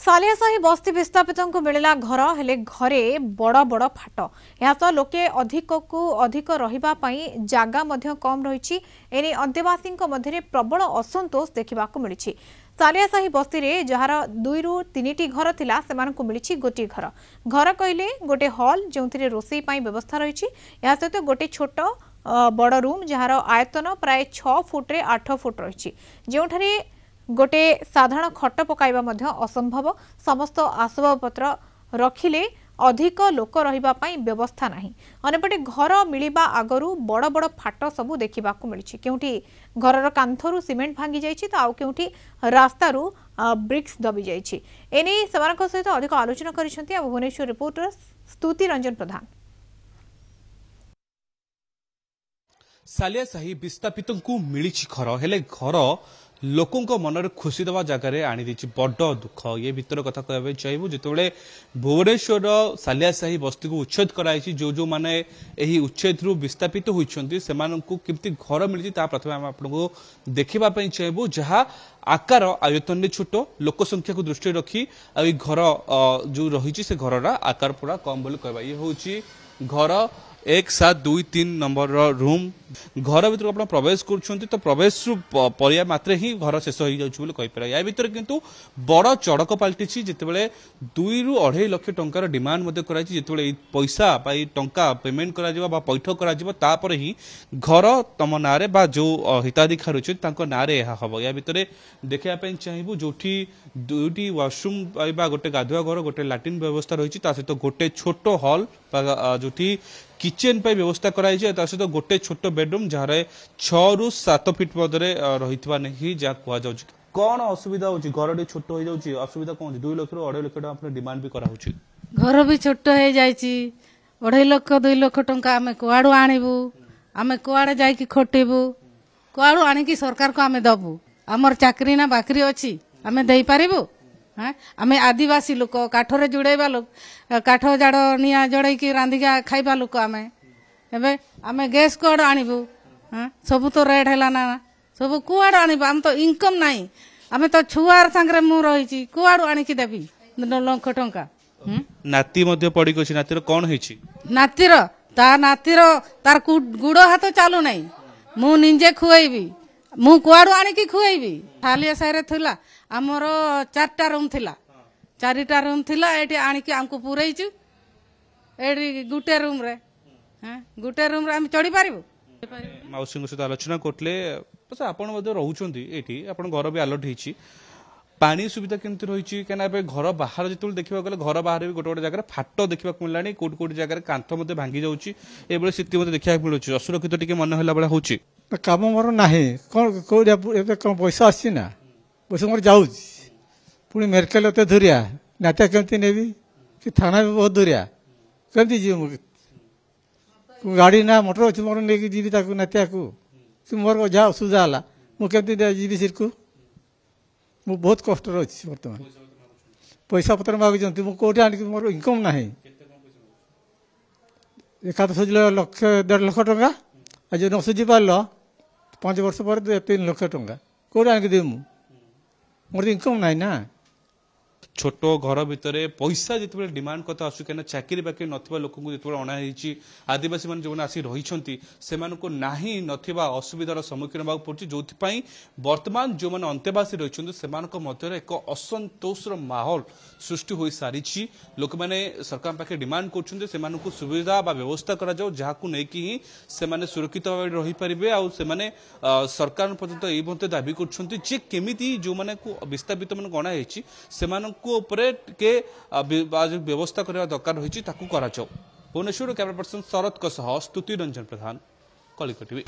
सालियासाही बस्ती विस्थापित मिलला घर हेले घरे बड़ बड़ फाट यह लोके अधिक को अधिक रही जगह कम रही एने अंतेवासी मध्य प्रबल असंतोष देखा मिली। सालियासाही बस्ती रे जार 2 ରୁ 3टी घर थिला सेमानकु मिली गोटे घर घर कहले गोटे हॉल जो रोसई व्यवस्था रही या सहित गोटे छोट बड़ रूम जार आयतन प्राय 6 फुट रे 8 फुट रही जो गोटे साधारण खट पकाइबा मध्य असंभव समस्त आसबाबपत्र रखिले अधिक लोक रहिबा पई व्यवस्था नाही। अनेपटे घर मिलिबा आगरु बड़ बड़ फाट सबु देखिबा को मिली केउठी घरर कांथरु सीमेंट भांगी जाइछि त आउ केउठी रास्तारु ब्रिक्स दबी जाइछि। एने समानक सहित अधिक आलोचना करिसंती भुवनेश्वर रिपोर्टर स्तुति रंजन प्रधान। सालियासाही विस्थापितों मिली घर हेले घर लोकों मनरे खुशी देवा जगार आनी बड़ दुख ये भीतर कथा कहबे चाहिए जितेबाला भुवनेश्वर सालियासाही बस्ती को उच्छेद कराई जो जो माने एही उच्छेद रु विस्थापित होइछंती सेमानंकु केमती घर मिली प्रथम आम आपको देखा चाहिए जहाँ आकार आयतन छोट लोक संख्या को दृष्टि रखी घर जो रही से घर आकार पूरा कम बोली कहबा ये हूँ घर 1723 नंबर रूम घर भीतर आप प्रवेश कर तो प्रवेश परिया मात्रे ही घर शेष हो जाए या भीतर किंतु बड़ चड़क पलटि जितेबाला 2 ରୁ 2.5 लाख टंकार डिमांड जितेबाला पैसा टंका पेमेंट करा पैठ कर ही घर तुम ना जो हिताधिकारी रही ना हम या भितर देखा चाहिए जो 2टी वाशरूम गोटे गाधुआ घर गोटे लाट्रिन व्यवस्था रही सहित गोटे छोट हॉल जो किचेन पे व्यवस्था कराई सहित गोटे छोट बेडरूम जहाँ 6 ରୁ 7 फीट मध्य रही जहाँ कह कौन असुविधा हो घर छोट हो जाऊँगी असुविधा कौन 2 लाख ରୁ 2.5 लाख टका डिमांड भी कराऊँ घर भी छोट हो जाए 2.5 लाख 2 लाख टंका आम कुआड़ू आणबू आम कुआड़े जाकि खटेबू कुआड़ू आणिकी सरकार को आम दबू आमर चाकरी ना बाकरी अच्छी आम दे पारिबू आम आदिवासी लोक काठरे जुड़ेबा लोक काठ जाड़ निआ जड़े रांधिका खाइबा लोक आम एबे आम गैस कुआड़ आणबू सब तो रेट है ना सब कुआड़ आणबू आम तो इनकम नाई आम तो छुआर सांगरे मु रही कुआड़ू आणिकी देबी 2 लाख टंका नाती मध्य पड़ी गछि नातीर कोन होइछि नातीर तार गुड़ हाथ चालू नहीं मु निजे खुएबी मु कुआड़ू आणिकी खुएबी सालियासाही थिला आमर 4टा रूम थिला 4टा रूम थिला एठी आणिकी हमको पुरैछु एठी गुटे रूम रे हम चढ़ी पारिबो मौसी सहित आलोचना करले बस आपण मध्ये रहउछंती एठी आपण घर भी अलर्ट हिची पानी सुविधा केमती रही कहीं घर बाहर जो देखा गले घर बाहर भी गोटे गोटे जगह फाट देखा मिलानी कौट कौट जगह कांथ मत भांगी जाऊँगी स्थिति मत देखा मिलूँ असुरक्षित टी मन है भाई हूँ कम मोर ना कौन पैसा आसना पैसा मोर जाऊँ पुणी मेडिकल एत दूरिया नातिया केमती नेबी कि थाना भी बहुत दूरिया केमती जी गाड़ी ना मोटर अच्छी मोर नहीं जीवी नातिया को मोर जहाँ असुविधा है मुझे जीवी सिर को मु बहुत कष्ट अच्छी बर्तमान पैसा पत्र मागुंट मुझे आनिक मोर इनकम ना एकाध सुझल 1.5 लाख टंका आज न सुझी पार 5 वर्ष पर 3 लाख टंका कौट आनिक देवी मोर इनकम ना छोट घर भितर पैसा जिते डिमांड कथा आसू कहीं चाकरी बाकरी ना लोक जो अणाई आदिवासी मैंने जो आसी रही से नाही नथिबा असुविधार सम्मुखीन होगा पड़े जो बर्तमान जो मैंने अंतेवासी रही से एक असंतोषर माहौल सृष्टि हो सारी लोक मैंने सरकार पाखे डिमांड कर सुविधा व्यवस्था करा जहाँ नहीं से सुरक्षित भाव रही पारे आने सरकार पर्यंत ये दाबी करमी जो मैंने विस्थापित मन अणाई से के व्यवस्था करने दरकार रही भुवनेश्वर कैमरा पर्सन शरद स्तुति रंजन प्रधान कलिक टीवी।